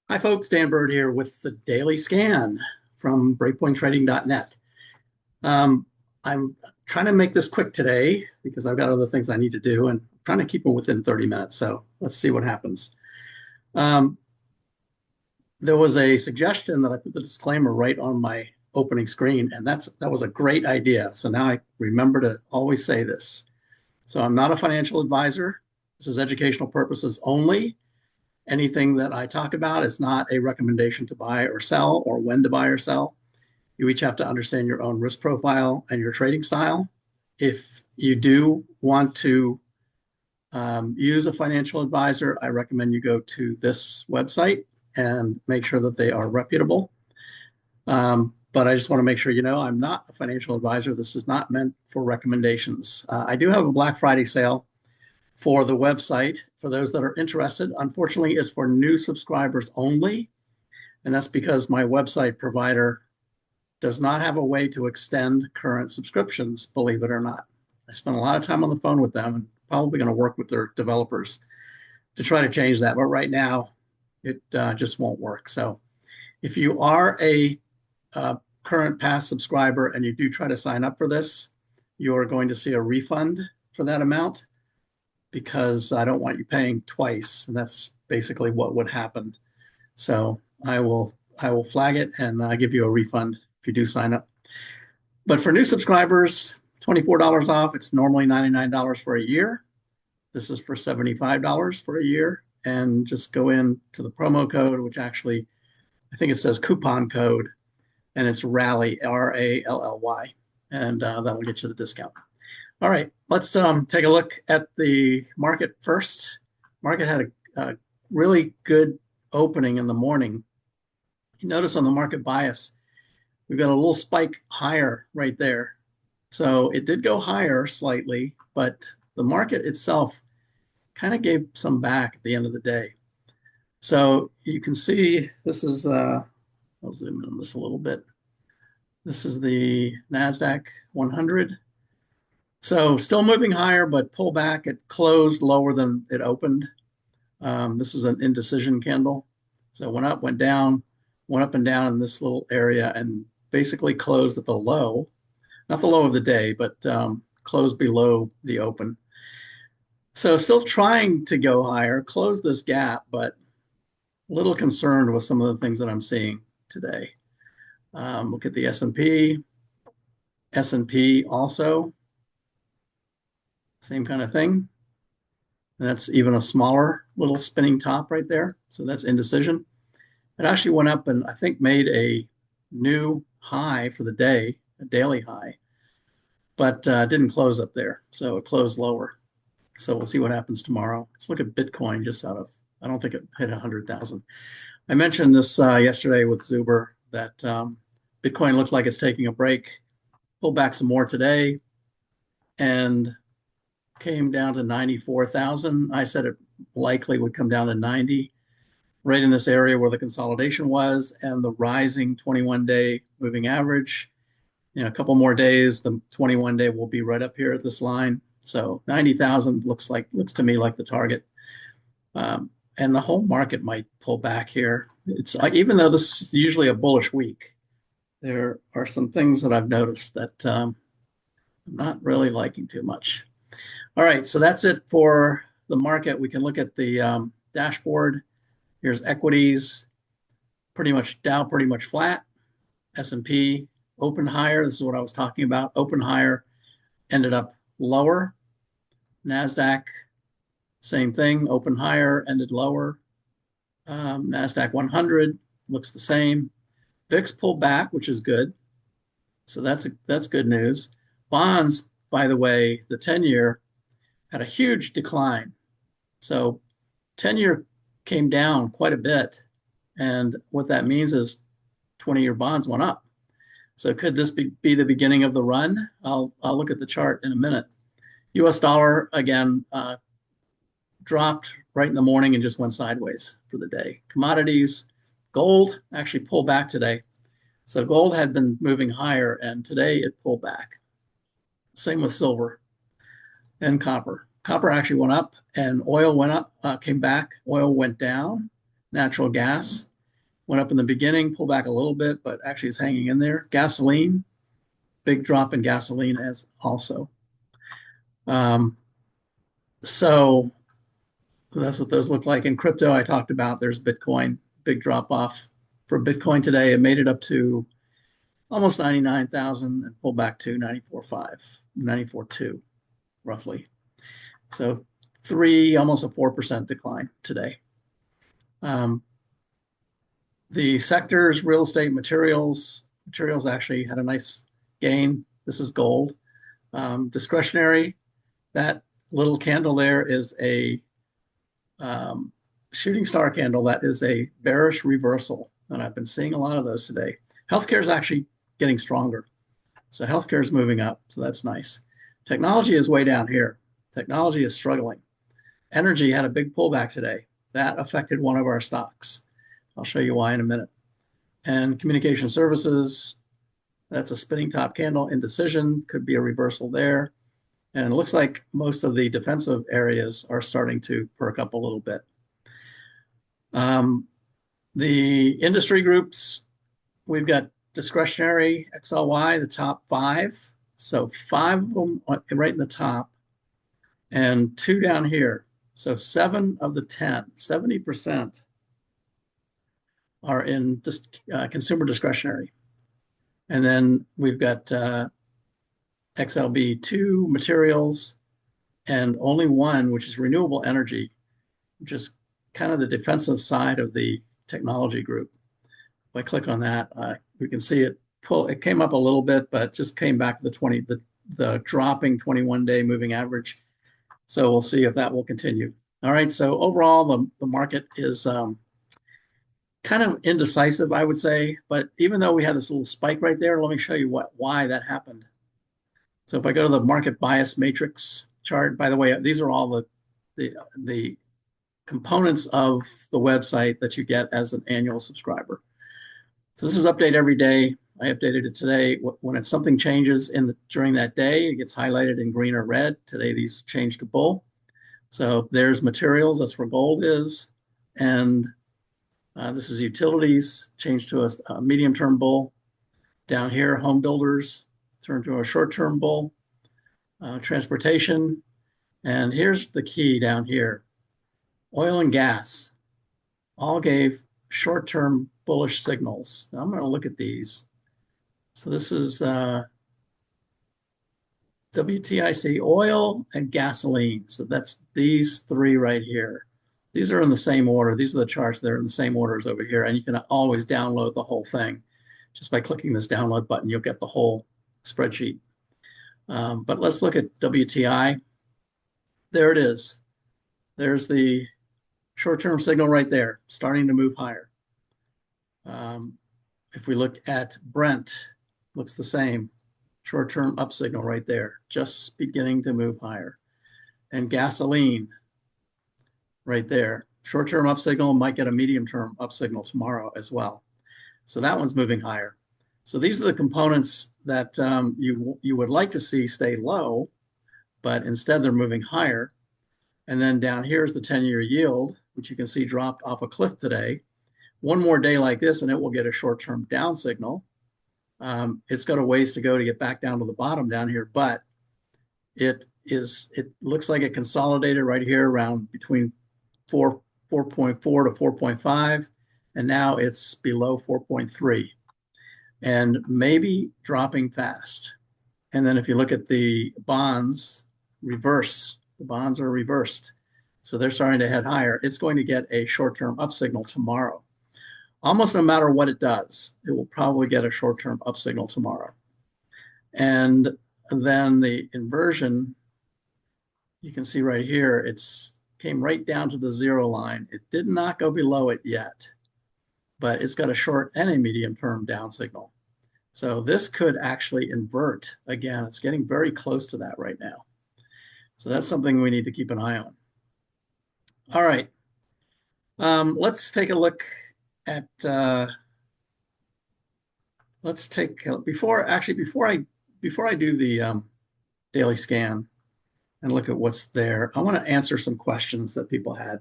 Hi, folks. Dan Bird here with the Daily Scan from BreakpointTrading.net. I'm trying to make this quick today because I've got other things I need to do and I'm trying to keep them within 30 minutes. So let's see what happens. Um, there was a suggestion that I put the disclaimer right on my opening screen, and that was a great idea. So now I remember to always say this. So I'm not a financial advisor. This is educational purposes only. Anything that I talk about is not a recommendation to buy or sell or when to buy or sell. You each have to understand your own risk profile and your trading style. If you do want to use a financial advisor, I recommend you go to this website and make sure that they are reputable. But I just want to make sure you know I'm not a financial advisor. This is not meant for recommendations. I do have a Black Friday sale for the website. For those that are interested, unfortunately, it's for new subscribers only. And that's because my website provider does not have a way to extend current subscriptions, believe it or not. I spent a lot of time on the phone with them and probably going to work with their developers to try to change that. But right now, it just won't work. So if you are a current past subscriber and you do try to sign up for this, you're going to see a refund for that amount, because I don't want you paying twice, and that's basically what would happen. So I will flag it and give you a refund if you do sign up. But for new subscribers, $24 off. It's normally $99 for a year. This is for $75 for a year. And just go in to the promo code, which actually, I think it says coupon code, and it's RALLY, RALLY, and that'll get you the discount. All right, let's take a look at the market first. Market had a really good opening in the morning. You notice on the market bias, we've got a little spike higher right there. So it did go higher slightly, but the market itself kind of gave some back at the end of the day. So you can see this is, I'll zoom in on this a little bit. This is the NASDAQ 100. So still moving higher, but pull back. It closed lower than it opened. This is an indecision candle. So went up, went down, went up and down in this little area, and basically closed at the low, not the low of the day, but closed below the open. So still trying to go higher, close this gap, but a little concerned with some of the things that I'm seeing today. Look at the S&P. S&P also, same kind of thing. And that's even a smaller little spinning top right there. So that's indecision. It actually went up and I think made a new high for the day, a daily high, but didn't close up there. So it closed lower. So we'll see what happens tomorrow. Let's look at Bitcoin just out of, I don't think it hit 100,000. I mentioned this yesterday with Zuber that Bitcoin looked like it's taking a break, pulled back some more today, and came down to 94,000. I said it likely would come down to 90, right in this area where the consolidation was and the rising 21-day moving average. In a couple more days, the 21-day will be right up here at this line. So 90,000 looks to me like the target. And the whole market might pull back here. It's like, even though this is usually a bullish week, there are some things that I've noticed that I'm not really liking too much. All right, so that's it for the market. We can look at the dashboard. Here's equities, pretty much Dow pretty much flat. S&P opened higher. This is what I was talking about. Opened higher, ended up lower. NASDAQ, same thing. Opened higher, ended lower. NASDAQ 100 looks the same. VIX pulled back, which is good. So that's good news. Bonds, by the way, the 10-year had a huge decline. So 10-year came down quite a bit. And what that means is 20-year bonds went up. So could this be the beginning of the run? I'll look at the chart in a minute. US dollar, again, dropped right in the morning and just went sideways for the day. Commodities, gold actually pulled back today. So gold had been moving higher, and today it pulled back. Same with silver and copper. Copper actually went up, and oil went up, came back. Oil went down. Natural gas Went up in the beginning, pulled back a little bit, but actually it's hanging in there. Gasoline, big drop in gasoline as also. So that's what those look like. In crypto, I talked about there's Bitcoin, big drop off for Bitcoin today. It made it up to almost 99,000 and pulled back to 94.5, 94.2 roughly. So almost a 4% decline today. The sectors, real estate, materials actually had a nice gain. This is gold. Discretionary, that little candle there is a shooting star candle. That is a bearish reversal. And I've been seeing a lot of those today. Healthcare is actually getting stronger. So healthcare is moving up. So that's nice. Technology is way down here. Technology is struggling. Energy had a big pullback today. That affected one of our stocks. I'll show you why in a minute. And communication services, that's a spinning top candle. Indecision, could be a reversal there. And it looks like most of the defensive areas are starting to perk up a little bit. The industry groups, we've got discretionary, XLY, the top 5. So 5 of them right in the top and 2 down here. So 7 of the 10, 70% are in consumer discretionary. And then we've got XLB2 materials and only 1, which is renewable energy, which is kind of the defensive side of the technology group. If I click on that, we can see it came up a little bit, but just came back to the dropping 21-day moving average. So we'll see if that will continue. All right, so overall, the market is kind of indecisive, I would say. But even though we had this little spike right there, let me show you why that happened. So if I go to the market bias matrix chart, by the way, these are all the components of the website that you get as an annual subscriber. So this is update every day. I updated it today. When something changes during that day, it gets highlighted in green or red. Today, these changed to bull. So there's materials. That's where gold is. And this is utilities, changed to a medium-term bull. Down here, home builders turned to a short-term bull. Transportation. And here's the key down here. Oil and gas all gave short-term bullish signals. Now I'm going to look at these. So this is WTIC, oil and gasoline. So that's these 3 right here. These are in the same order. These are the charts that are in the same order as over here. And you can always download the whole thing. Just by clicking this download button, you'll get the whole spreadsheet. But let's look at WTI. There it is. There's the short-term signal right there, starting to move higher. If we look at Brent, looks the same. Short-term up signal right there, just beginning to move higher. And gasoline right there. Short-term up signal, might get a medium-term up signal tomorrow as well. So that one's moving higher. So these are the components that you would like to see stay low, but instead they're moving higher. And then down here is the 10-year yield, which you can see dropped off a cliff today. One more day like this, and it will get a short-term down signal. It's got a ways to go to get back down to the bottom down here, but it looks like it consolidated right here around between 4.4 to 4.5, and now it's below 4.3, and maybe dropping fast. And then if you look at the bonds, reverse. The bonds are reversed. So they're starting to head higher. It's going to get a short-term up signal tomorrow. Almost no matter what it does, it will probably get a short-term up signal tomorrow. And then the inversion, you can see right here, it's came right down to the 0 line. It did not go below it yet, but it's got a short and a medium-term down signal. So this could actually invert again. It's getting very close to that right now. So that's something we need to keep an eye on. All right, let's take a look at. Let's take before I do the daily scan and look at what's there. I want to answer some questions that people had.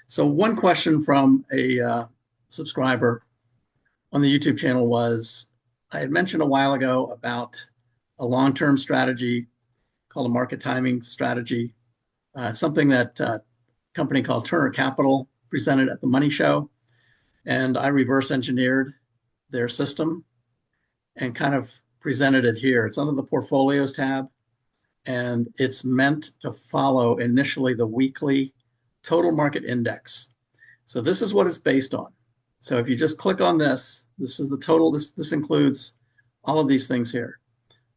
So one question from a subscriber on the YouTube channel was I had mentioned a while ago about a long-term strategy called a market timing strategy. Something that a company called Turner Capital presented at the Money Show. And I reverse engineered their system and kind of presented it here. It's under the portfolios tab, and it's meant to follow initially the weekly total market index. So this is what it's based on. So if you just click on this, this is the total. This includes all of these things here: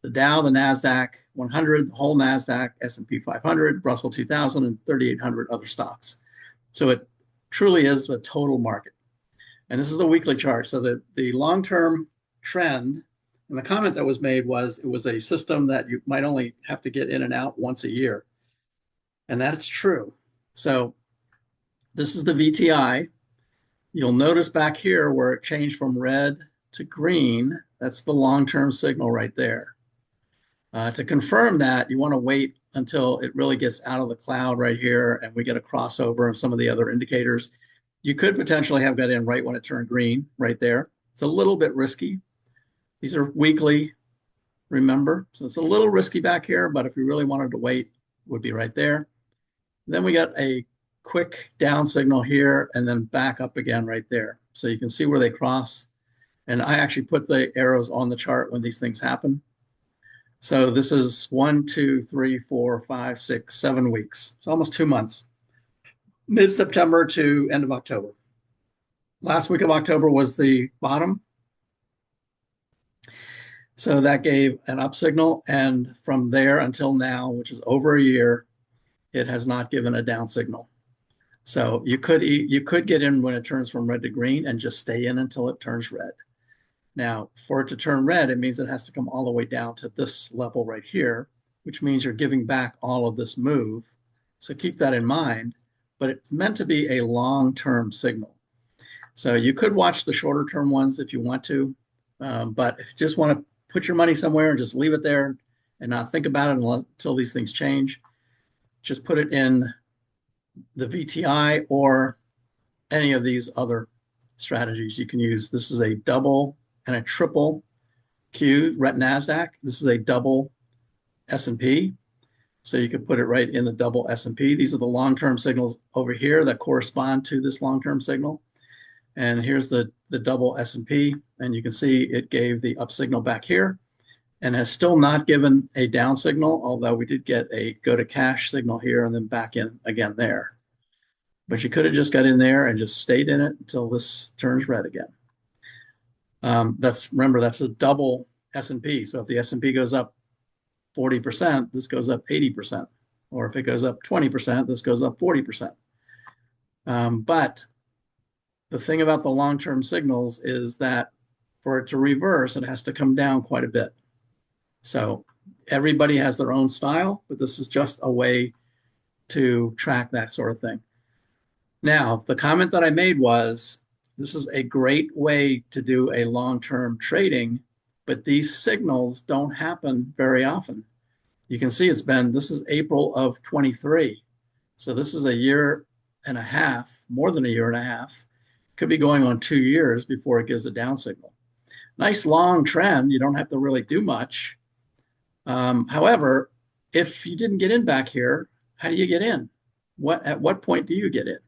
the Dow, the NASDAQ 100, the whole NASDAQ, S&P 500, Russell 2000, and 3,800 other stocks. So it truly is the total market. And this is the weekly chart. So the long-term trend, and the comment that was made was it was a system that you might only have to get in and out once a year. And that's true. So this is the VTI. You'll notice back here where it changed from red to green. That's the long-term signal right there. To confirm that, you want to wait until it really gets out of the cloud right here and we get a crossover of some of the other indicators. You could potentially have got in right when it turned green right there. It's a little bit risky. These are weekly, remember? So it's a little risky back here, but if we really wanted to wait, it would be right there. Then we got a quick down signal here and then back up again right there. So you can see where they cross. And I actually put the arrows on the chart when these things happen. So this is 1, 2, 3, 4, 5, 6, 7 weeks. It's almost 2 months. Mid-September to end of October. Last week of October was the bottom. So that gave an up signal. And from there until now, which is over a year, it has not given a down signal. So you could get in when it turns from red to green and just stay in until it turns red. Now, for it to turn red, it means it has to come all the way down to this level right here, which means you're giving back all of this move. So keep that in mind, but it's meant to be a long-term signal. So you could watch the shorter term ones if you want to, but if you just want to put your money somewhere and just leave it there and not think about it until these things change, just put it in the VTI or any of these other strategies you can use. This is a double and a triple Q NASDAQ. This is a double S&P. So you could put it right in the double S&P. These are the long-term signals over here that correspond to this long-term signal. And here's the double S&P. And you can see it gave the up signal back here and has still not given a down signal, although we did get a go to cash signal here and then back in again there. But you could have just got in there and just stayed in it until this turns red again. Remember, that's a double S&P. So if the S&P goes up 40%, this goes up 80%. Or if it goes up 20%, this goes up 40%. But the thing about the long-term signals is that for it to reverse, it has to come down quite a bit. So everybody has their own style, but this is just a way to track that sort of thing. Now, the comment that I made was, this is a great way to do a long-term trading, but these signals don't happen very often. You can see this is April of 23. So this is a year and a half, more than a year and a half. Could be going on 2 years before it gives a down signal. Nice long trend. You don't have to really do much. However, if you didn't get in back here, how do you get in? At what point do you get in?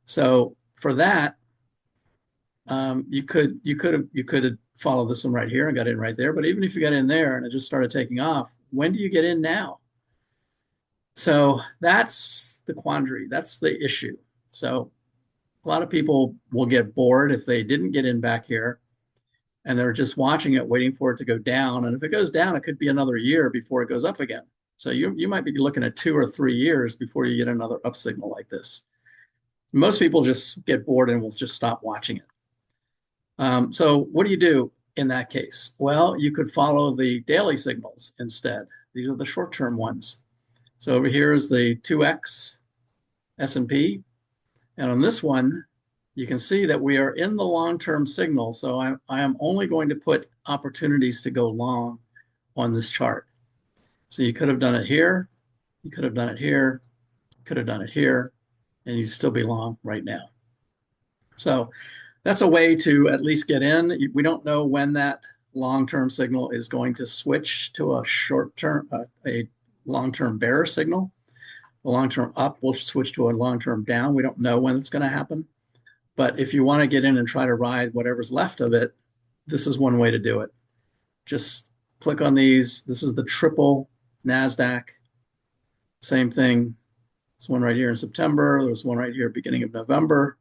So for that, you could have followed this one right here and got in right there. But even if you got in there and it just started taking off, when do you get in now? So that's the quandary. That's the issue. So a lot of people will get bored if they didn't get in back here and they're just watching it, waiting for it to go down. And if it goes down, it could be another year before it goes up again. So you might be looking at 2 or 3 years before you get another up signal like this. Most people just get bored and will just stop watching it. So what do you do in that case? Well, you could follow the daily signals instead. These are the short-term ones. So over here is the 2X S&P. And on this one, you can see that we are in the long-term signal. So I am only going to put opportunities to go long on this chart. So you could have done it here. You could have done it here. You could have done it here. And you'd still be long right now. So that's a way to at least get in. We don't know when that long-term signal is going to switch to a short-term, a long-term bear signal. The long-term up will switch to a long-term down. We don't know when it's going to happen. But if you want to get in and try to ride whatever's left of it, this is one way to do it. Just click on these. This is the triple NASDAQ. Same thing. There's one right here in September. There's one right here beginning of November.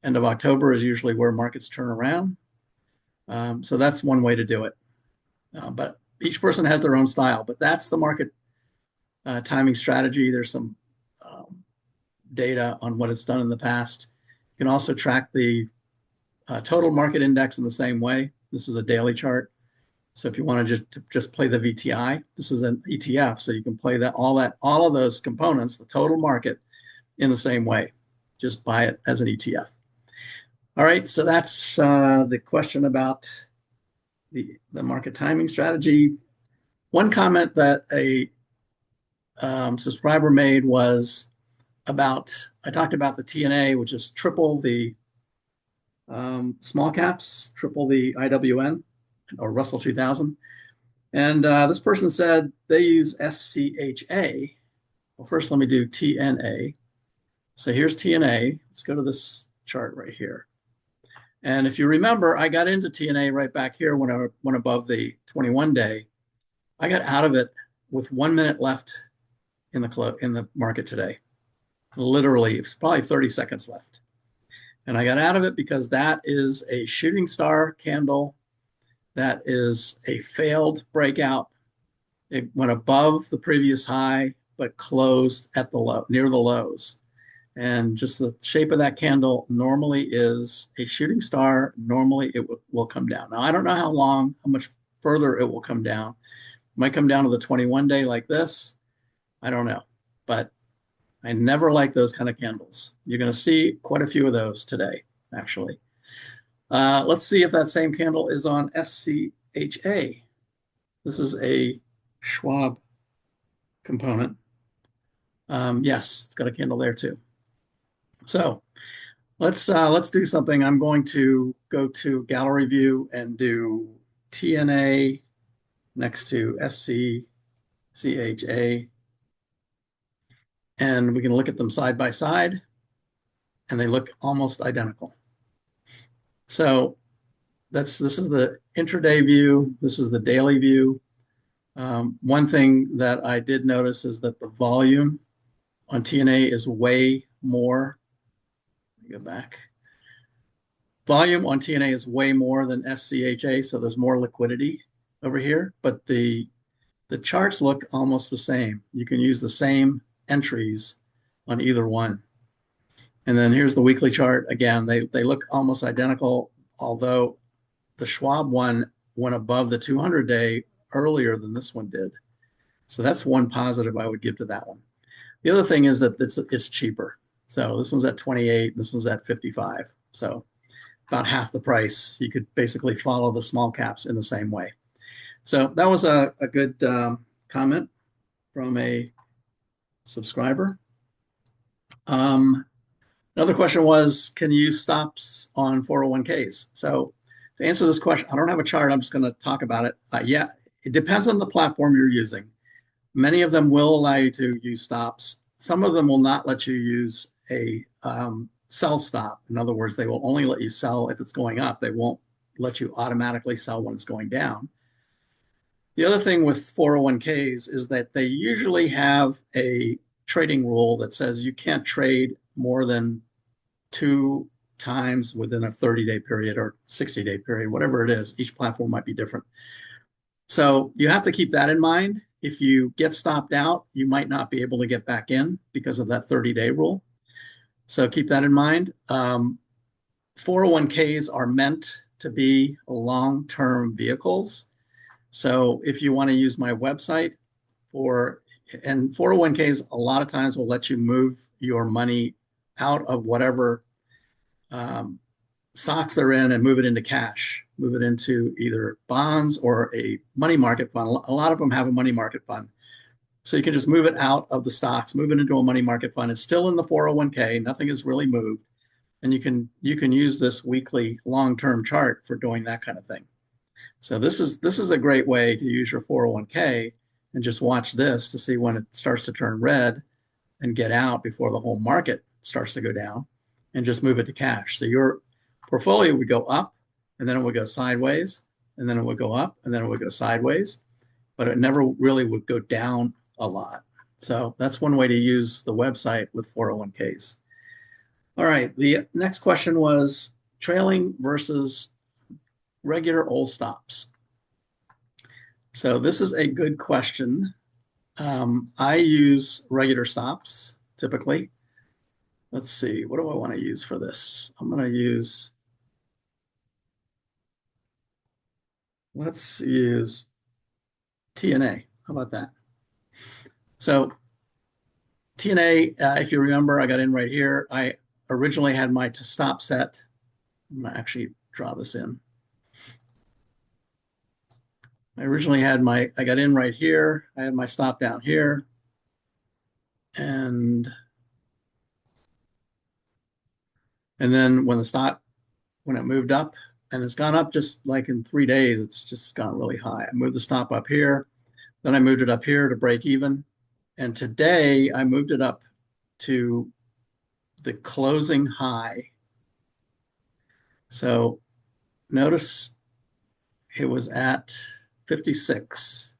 End of October is usually where markets turn around. So that's one way to do it. But each person has their own style. But that's the market timing strategy. There's some data on what it's done in the past. You can also track the total market index in the same way. This is a daily chart. So if you want to just play the VTI, this is an ETF, so you can play all of those components, the total market, in the same way. Just buy it as an ETF. All right, so that's the question about the market timing strategy. One comment that a subscriber made was about, I talked about the TNA, which is triple the small caps, triple the IWN or Russell 2000. And this person said they use SCHA. Well, first let me do TNA. So here's TNA. Let's go to this chart right here. And if you remember, I got into TNA right back here when I went above the 21-day. I got out of it with 1 minute left in the market today. Literally, it's probably 30 seconds left. And I got out of it because that is a shooting star candle. That is a failed breakout. It went above the previous high, but closed at the low, near the lows. And just the shape of that candle normally is a shooting star. Normally it will come down. Now, I don't know how much further it will come down. It might come down to the 21-day like this. I don't know. But I never like those kind of candles. You're going to see quite a few of those today, actually. Let's see if that same candle is on SCHA. This is a Schwab component. Yes, it's got a candle there too. So let's do something. I'm going to go to gallery view and do TNA next to SCHA. And we can look at them side by side, and they look almost identical. So this is the intraday view. This is the daily view. One thing that I did notice is that the volume on TNA is way more. Let me go back. Volume on TNA is way more than SCHA, so there's more liquidity over here, but the charts look almost the same. You can use the same entries on either one. And then here's the weekly chart. Again, they look almost identical, although the Schwab one went above the 200-day earlier than this one did. So that's one positive I would give to that one. The other thing is that it's cheaper. So this one's at 28, this one's at 55. So about half the price. You could basically follow the small caps in the same way. So that was a good comment from a subscriber. Another question was, can you use stops on 401ks? So to answer this question, I don't have a chart. I'm just going to talk about it. Yeah, it depends on the platform you're using. Many of them will allow you to use stops. Some of them will not let you use a sell stop. In other words, they will only let you sell if it's going up. They won't let you automatically sell when it's going down. The other thing with 401ks is that they usually have a trading rule that says you can't trade more than 2 times within a 30-day period or 60-day period, whatever it is. Each platform might be different. So you have to keep that in mind. If you get stopped out, you might not be able to get back in because of that 30-day rule. So keep that in mind. 401ks are meant to be long-term vehicles. So if you want to use my website and 401ks a lot of times will let you move your money out of whatever stocks they're in and move it into cash, move it into either bonds or a money market fund. A lot of them have a money market fund. So you can just move it out of the stocks, move it into a money market fund. It's still in the 401k. Nothing is really moved. And you can use this weekly long-term chart for doing that kind of thing. So this is a great way to use your 401k and just watch this to see when it starts to turn red and get out before the whole market starts to go down, and just move it to cash. So your portfolio would go up, and then it would go sideways, and then it would go up, and then it would go sideways, but it never really would go down a lot. So that's one way to use the website with 401ks. All right, the next question was trailing versus regular old stops. So this is a good question. I use regular stops typically. Let's see, what do I want to use for this? I'm going to use, let's use TNA. How about that? So TNA, if you remember, I got in right here. I originally had my stop set. I'm going to actually draw this in. I got in right here. I had my stop down here. And then when it moved up, and it's gone up just like in 3 days, it's just gone really high. I moved the stop up here. Then I moved it up here to break even. And today I moved it up to the closing high. So notice it was at 56.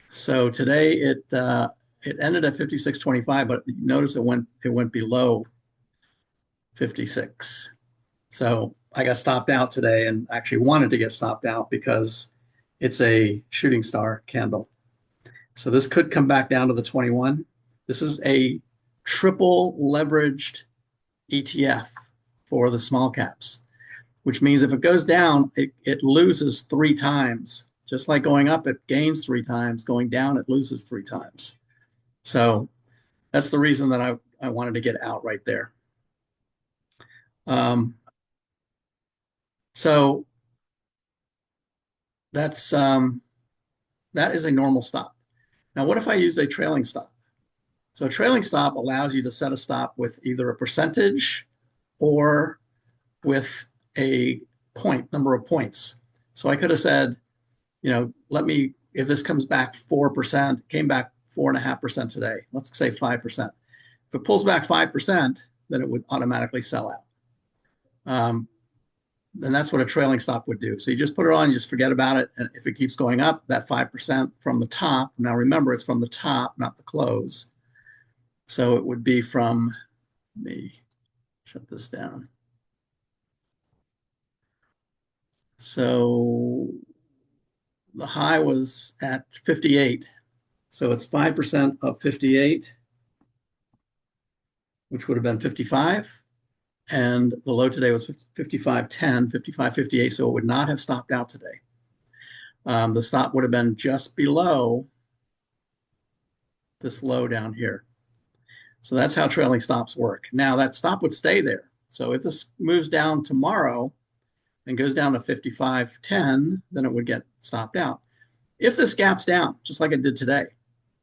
So today it ended at 56.25, but notice it went below 56. So I got stopped out today, and actually wanted to get stopped out because it's a shooting star candle. So this could come back down to the 21. This is a triple leveraged ETF for the small caps, which means if it goes down, it loses 3 times. Just like going up, it gains 3 times. Going down, it loses 3 times. So that's the reason that I wanted to get out right there. So that is a normal stop. Now, what if I use a trailing stop? So a trailing stop allows you to set a stop with either a percentage or with a number of points. So I could have said, if this comes back 4%, came back 4.5% today, let's say 5%. If it pulls back 5%, then it would automatically sell out. And that's what a trailing stop would do. So you just put it on, you just forget about it. And if it keeps going up, that 5% from the top, now remember, it's from the top, not the close. So it would be from, let me shut this down. So the high was at 58. So it's 5% of 58, which would have been 55. And the low today was 55.10, 55.58. So it would not have stopped out today. The stop would have been just below this low down here. So that's how trailing stops work. Now that stop would stay there. So if this moves down tomorrow and goes down to 55.10, then it would get stopped out. If this gaps down, just like it did today,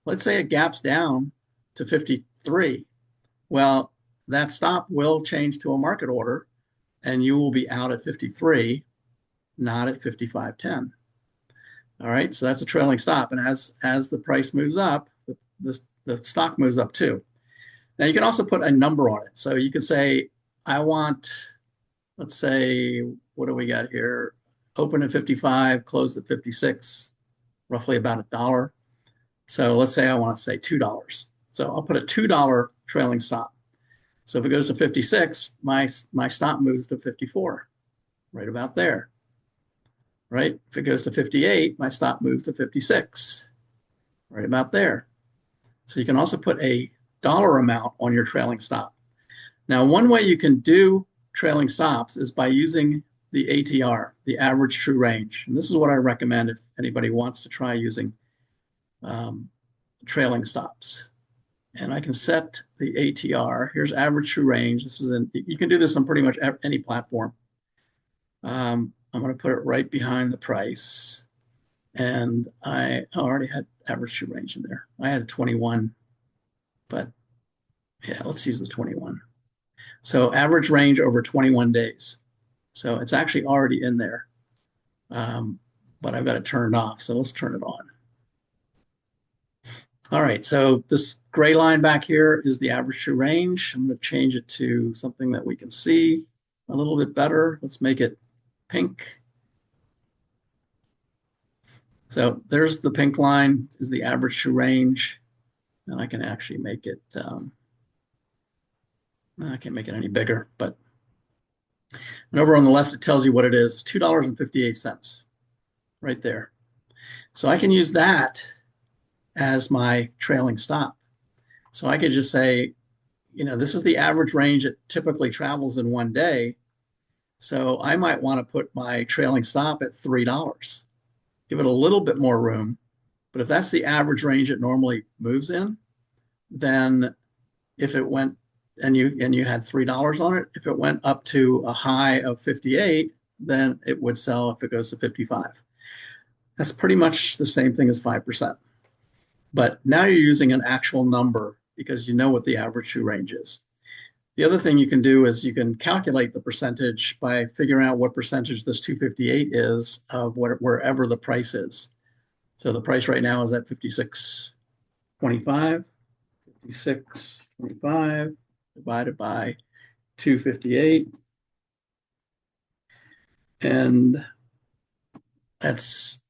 let's say it gaps down to 53, well, that stop will change to a market order, and you will be out at 53, not at 55.10. All right, so that's a trailing stop. And as the price moves up, the stock moves up too. Now you can also put a number on it. So you could say, I want, let's say, what do we got here? Open at 55, closed at 56, roughly about $1. So let's say I want to say $2. So I'll put a $2 trailing stop. So if it goes to 56, my stop moves to 54, right about there. Right? If it goes to 58, my stop moves to 56, right about there. So you can also put a dollar amount on your trailing stop. Now, one way you can do trailing stops is by using the ATR, the average true range. And this is what I recommend if anybody wants to try using trailing stops. And I can set the ATR. Here's average true range. You can do this on pretty much any platform. I'm going to put it right behind the price. And I already had average true range in there. I had a 21, but yeah, let's use the 21. So average range over 21 days. So it's actually already in there, but I've got it turned off. So let's turn it on. All right, so this gray line back here is the average true range. I'm going to change it to something that we can see a little bit better. Let's make it pink. So there's the pink line is the average true range. And I can actually make it, I can't make it any bigger, but and over on the left, it tells you what it is. It's $2.58 right there. So I can use that as my trailing stop. So I could just say, this is the average range it typically travels in one day. So I might want to put my trailing stop at $3, give it a little bit more room. But if that's the average range it normally moves in, then if it went and you had $3 on it, if it went up to a high of 58, then it would sell if it goes to 55. That's pretty much the same thing as 5%. But now you're using an actual number because you know what the average true range is. The other thing you can do is you can calculate the percentage by figuring out what percentage this 258 is of wherever the price is. So the price right now is at 56.25. 56.25 divided by 258. And that's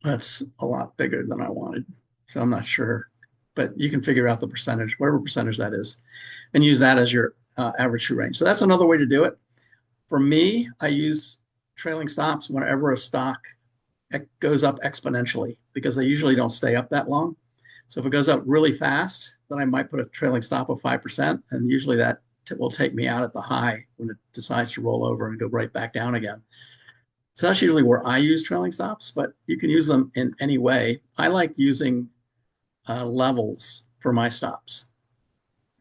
a lot bigger than I wanted. So I'm not sure, but you can figure out the percentage, whatever percentage that is, and use that as your average true range. So that's another way to do it. For me, I use trailing stops whenever a stock goes up exponentially because they usually don't stay up that long. So if it goes up really fast, then I might put a trailing stop of 5%, and usually that will take me out at the high when it decides to roll over and go right back down again. So that's usually where I use trailing stops, but you can use them in any way. I like using levels for my stops.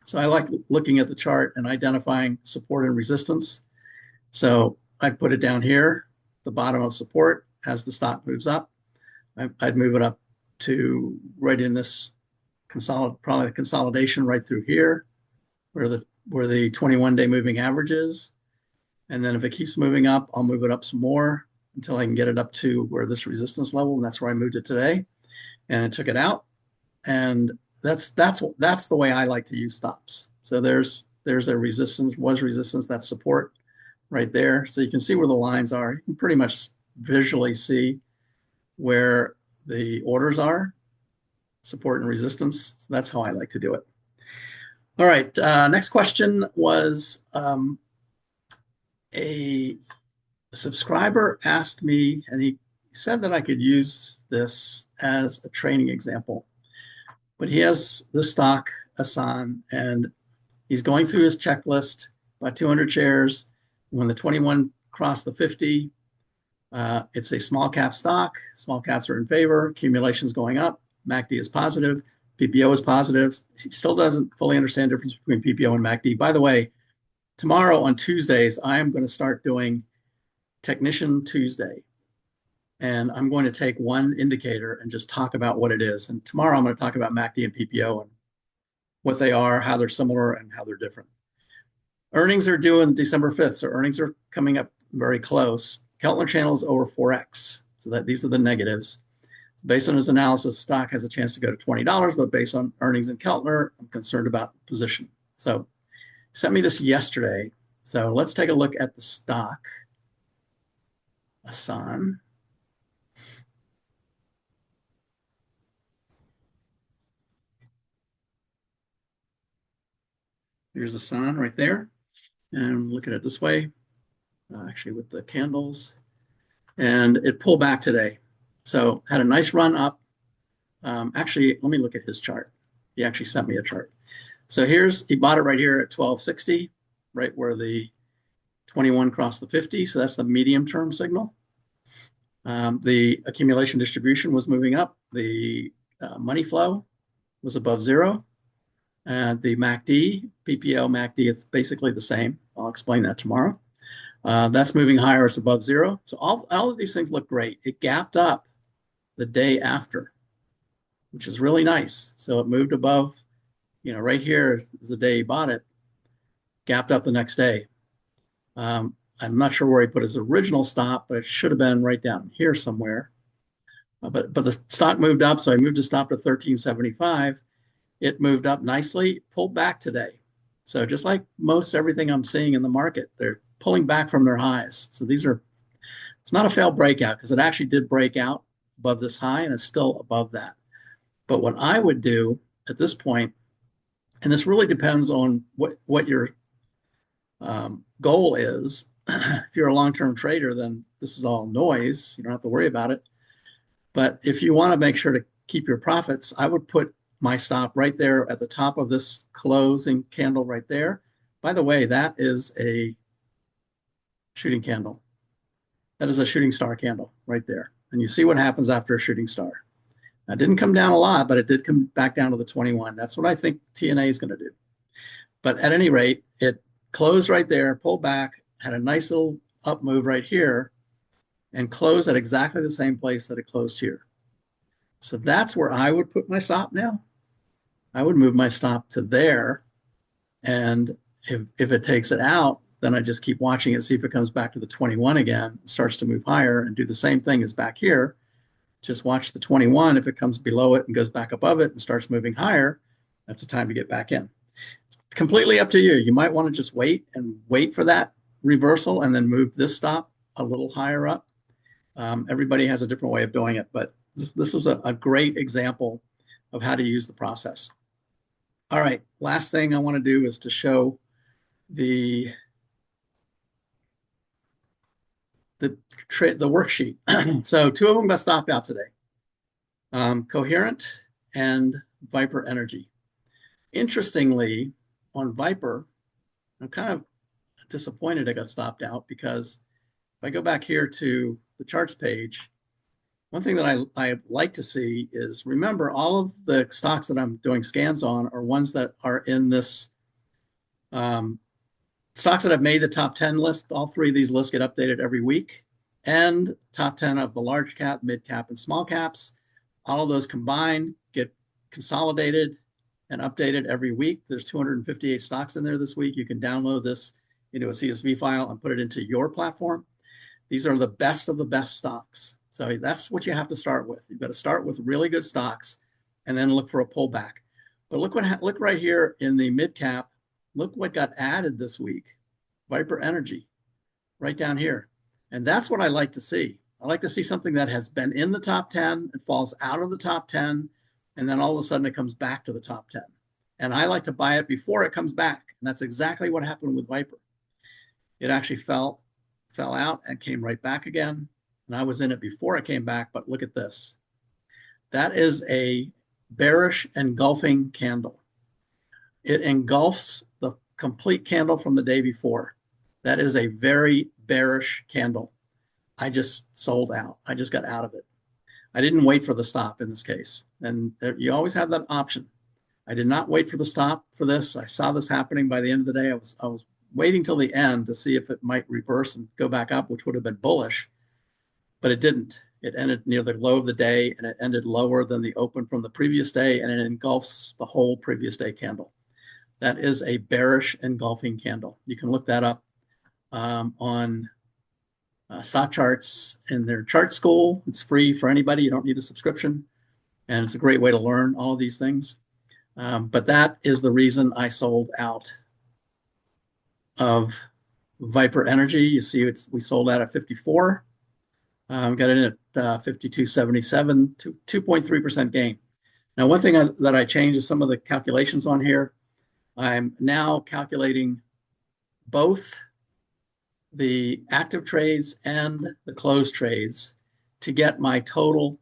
So I like looking at the chart and identifying support and resistance. So I'd put it down here, the bottom of support as the stock moves up. I'd move it up to right in this probably the consolidation right through here where the 21-day moving average is. And then if it keeps moving up, I'll move it up some more until I can get it up to where this resistance level, and that's where I moved it today. And I took it out. And that's the way I like to use stops. So there's a resistance, that's support right there. So you can see where the lines are. You can pretty much visually see where the orders are, support and resistance. So that's how I like to do it. All right, next question was a subscriber asked me, and he said that I could use this as a training example. But he has the stock ASAN, and he's going through his checklist, about 200 shares. When the 21 crossed the 50, it's a small cap stock. Small caps are in favor. Accumulation is going up. MACD is positive. PPO is positive. He still doesn't fully understand the difference between PPO and MACD. By the way, tomorrow on Tuesdays, I am going to start doing Technician Tuesday. And I'm going to take one indicator and just talk about what it is. And tomorrow I'm going to talk about MACD and PPO and what they are, how they're similar, and how they're different. Earnings are due on December 5th, so earnings are coming up very close. Keltner channel is over 4x, so that these are the negatives. So based on his analysis, stock has a chance to go to $20, but based on earnings in Keltner, I'm concerned about position. So he sent me this yesterday. So let's take a look at the stock, ASAN. Here's ASAN right there. And look at it this way, actually with the candles. And it pulled back today. So had a nice run up. Actually, let me look at his chart. He actually sent me a chart. So he bought it right here at 1260, right where the 21 crossed the 50. So that's the medium term signal. The accumulation distribution was moving up. The money flow was above zero. And the MACD, PPO, MACD is basically the same. I'll explain that tomorrow. That's moving higher, it's above zero. So all of these things look great. It gapped up the day after, which is really nice. So it moved above, right here is the day he bought it. gapped up the next day. I'm not sure where he put his original stop, but it should have been right down here somewhere. But the stock moved up, so I moved the stop to 1375. It moved up nicely, pulled back today. So just like most everything I'm seeing in the market, they're pulling back from their highs. So it's not a failed breakout because it actually did break out above this high and it's still above that. But what I would do at this point, and this really depends on what your goal is. If you're a long-term trader, then this is all noise. You don't have to worry about it. But if you want to make sure to keep your profits, I would put my stop right there at the top of this closing candle right there. By the way, that is a shooting candle. That is a shooting star candle right there. And you see what happens after a shooting star. Now, it didn't come down a lot, but it did come back down to the 21. That's what I think TNA is going to do. But at any rate, it closed right there, pulled back, had a nice little up move right here, and closed at exactly the same place that it closed here. So that's where I would put my stop now. I would move my stop to there. And if it takes it out, then I just keep watching it, see if it comes back to the 21 again, starts to move higher, and do the same thing as back here. Just watch the 21. If it comes below it and goes back above it and starts moving higher, that's the time to get back in. It's completely up to you. You might want to just wait for that reversal and then move this stop a little higher up. Everybody has a different way of doing it, but this was a great example of how to use the process. All right, last thing I want to do is to show the worksheet. So two of them got stopped out today. Coherent and Viper Energy. Interestingly, on Viper, I'm kind of disappointed it got stopped out because if I go back here to the charts page, one thing that I like to see is, remember, all of the stocks that I'm doing scans on are ones that are in this stocks that have made the top 10 list. All three of these lists get updated every week, and top 10 of the large cap, mid cap, and small caps. All of those combined get consolidated and updated every week. There's 258 stocks in there this week. You can download this into a CSV file and put it into your platform. These are the best of the best stocks. So that's what you have to start with. You've got to start with really good stocks and then look for a pullback. But look right here in the mid cap. Look what got added this week. Viper Energy, right down here. And that's what I like to see. I like to see something that has been in the top 10, it falls out of the top 10, and then all of a sudden it comes back to the top 10. And I like to buy it before it comes back. And that's exactly what happened with Viper. It actually fell out and came right back again. And I was in it before it came back, but look at this. That is a bearish engulfing candle. It engulfs the complete candle from the day before. That is a very bearish candle. I just sold out. I just got out of it. I didn't wait for the stop in this case. And you always have that option. I did not wait for the stop for this. I saw this happening by the end of the day. I was waiting till the end to see if it might reverse and go back up, which would have been bullish, but it didn't. It ended near the low of the day, and it ended lower than the open from the previous day, and it engulfs the whole previous day candle. That is a bearish engulfing candle. You can look that up on stock charts in their chart school. It's free for anybody. You don't need a subscription, and it's a great way to learn all of these things. But that is the reason I sold out of Viper Energy. You see, we sold out at 54. Got in at 52.77, 2.3% gain. Now, one thing that I changed is some of the calculations on here. I'm now calculating both the active trades and the closed trades to get my total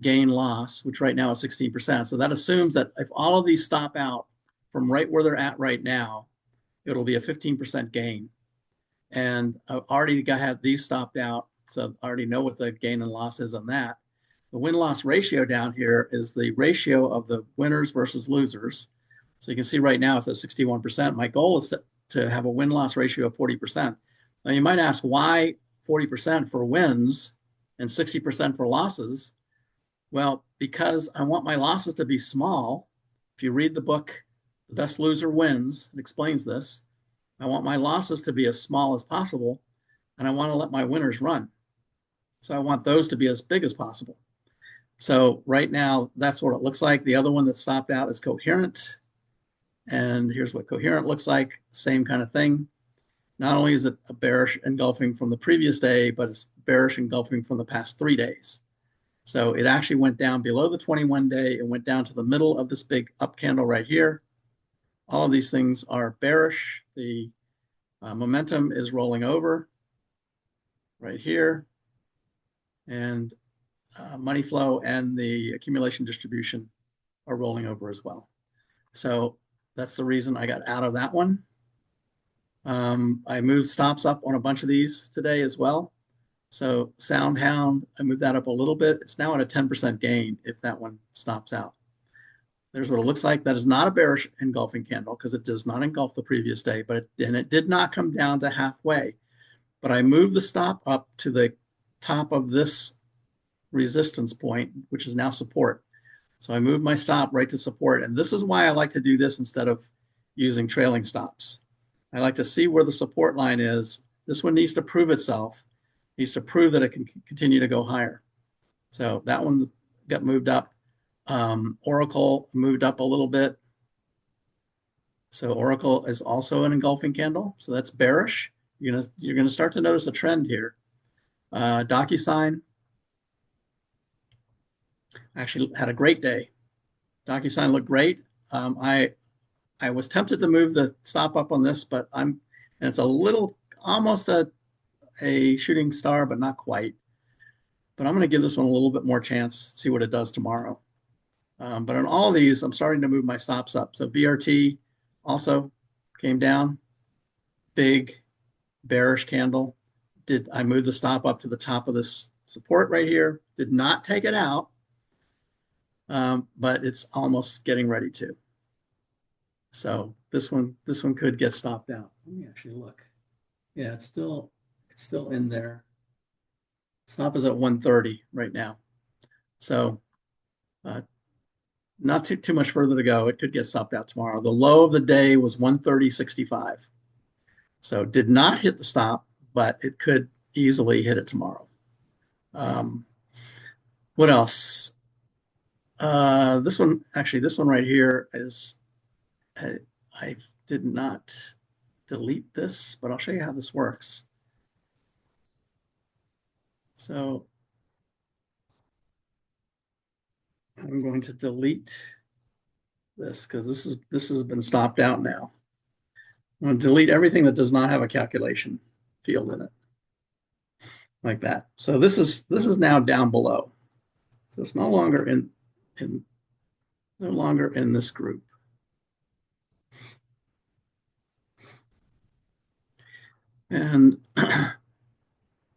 gain loss, which right now is 16%. So that assumes that if all of these stop out from right where they're at right now, it'll be a 15% gain. And I've already had these stopped out, so I already know what the gain and loss is on that. The win-loss ratio down here is the ratio of the winners versus losers. So you can see right now it's at 61%. My goal is to have a win-loss ratio of 40%. Now you might ask, why 40% for wins and 60% for losses? Well, because I want my losses to be small. If you read the book, The Best Loser Wins, it explains this. I want my losses to be as small as possible, and I want to let my winners run. So I want those to be as big as possible. So right now, that's what it looks like. The other one that stopped out is Coherent. And here's what Coherent looks like. Same kind of thing. Not only is it a bearish engulfing from the previous day, but it's bearish engulfing from the past 3 days. So it actually went down below the 21-day. It went down to the middle of this big up candle right here. All of these things are bearish. The momentum is rolling over right here. And money flow and the accumulation distribution are rolling over as well. So that's the reason I got out of that one. I moved stops up on a bunch of these today as well. So Soundhound, I moved that up a little bit. It's now at a 10% gain if that one stops out. There's what it looks like. That is not a bearish engulfing candle because it does not engulf the previous day, but it did not come down to halfway. But I moved the stop up to the top of this resistance point, which is now support. So I moved my stop right to support. And this is why I like to do this instead of using trailing stops. I like to see where the support line is. This one needs to prove itself. It needs to prove that it can continue to go higher. So that one got moved up. Oracle moved up a little bit. So Oracle is also an engulfing candle. So that's bearish. You're gonna start to notice a trend here. DocuSign actually had a great day. DocuSign looked great. I was tempted to move the stop up on this, but and it's a little, almost a shooting star, but not quite. But I'm going to give this one a little bit more chance, see what it does tomorrow. But on all of these, I'm starting to move my stops up. So VRT also came down, big bearish candle. I moved the stop up to the top of this support right here. Did not take it out, but it's almost getting ready to. So this one could get stopped out. Let me actually look. Yeah, it's still in there. Stop is at 130 right now. So not too much further to go. It could get stopped out tomorrow. The low of the day was 130.65. So did not hit the stop, but it could easily hit it tomorrow. What else? This one right here is, I did not delete this, but I'll show you how this works. So I'm going to delete this because this has been stopped out now. I'm going to delete everything that does not have a calculation field in it, like that. So this is now down below. So it's no longer in this group. And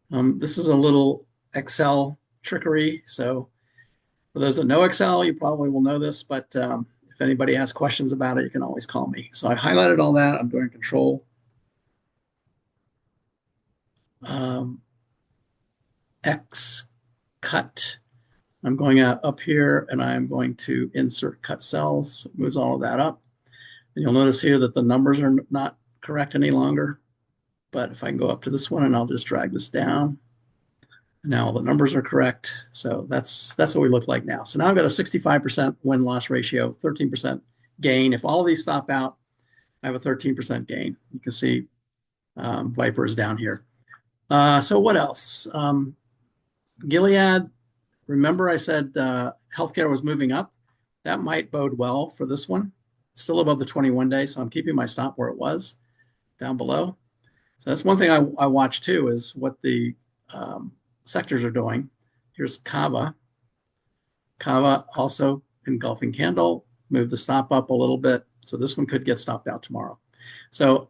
this is a little Excel trickery. So for those that know Excel, you probably will know this, but if anybody has questions about it, you can always call me. So I highlighted all that. I'm doing Control X cut. I'm going up here and I'm going to insert cut cells. It moves all of that up. And you'll notice here that the numbers are not correct any longer. But if I can go up to this one and I'll just drag this down. Now all the numbers are correct. So that's what we look like now. So now I've got a 65% win-loss ratio, 13% gain. If all of these stop out, I have a 13% gain. You can see Viper is down here. So what else? Gilead, remember I said healthcare was moving up. That might bode well for this one. Still above the 21-day, so I'm keeping my stop where it was, down below. So that's one thing I watch too, is what the sectors are doing. Here's Kava. Kava also engulfing candle, move the stop up a little bit. So this one could get stopped out tomorrow. So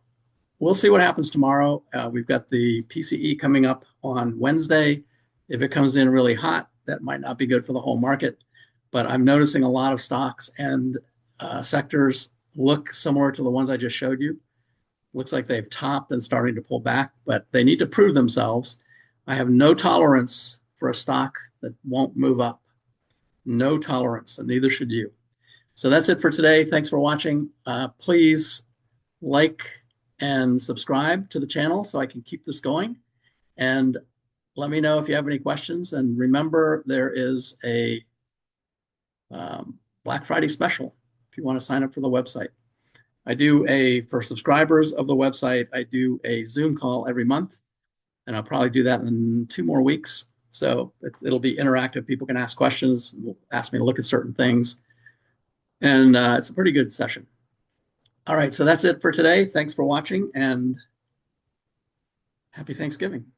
we'll see what happens tomorrow. We've got the PCE coming up on Wednesday. If it comes in really hot, that might not be good for the whole market. But I'm noticing a lot of stocks and sectors look similar to the ones I just showed you. Looks like they've topped and starting to pull back, but they need to prove themselves. I have no tolerance for a stock that won't move up. No tolerance, and neither should you. So that's it for today. Thanks for watching. Please like and subscribe to the channel so I can keep this going. And let me know if you have any questions. And remember, there is a Black Friday special if you want to sign up for the website. For subscribers of the website, I do a Zoom call every month, and I'll probably do that in 2 more weeks. So it'll be interactive. People can ask questions, ask me to look at certain things. And it's a pretty good session. All right, so that's it for today. Thanks for watching, and happy Thanksgiving.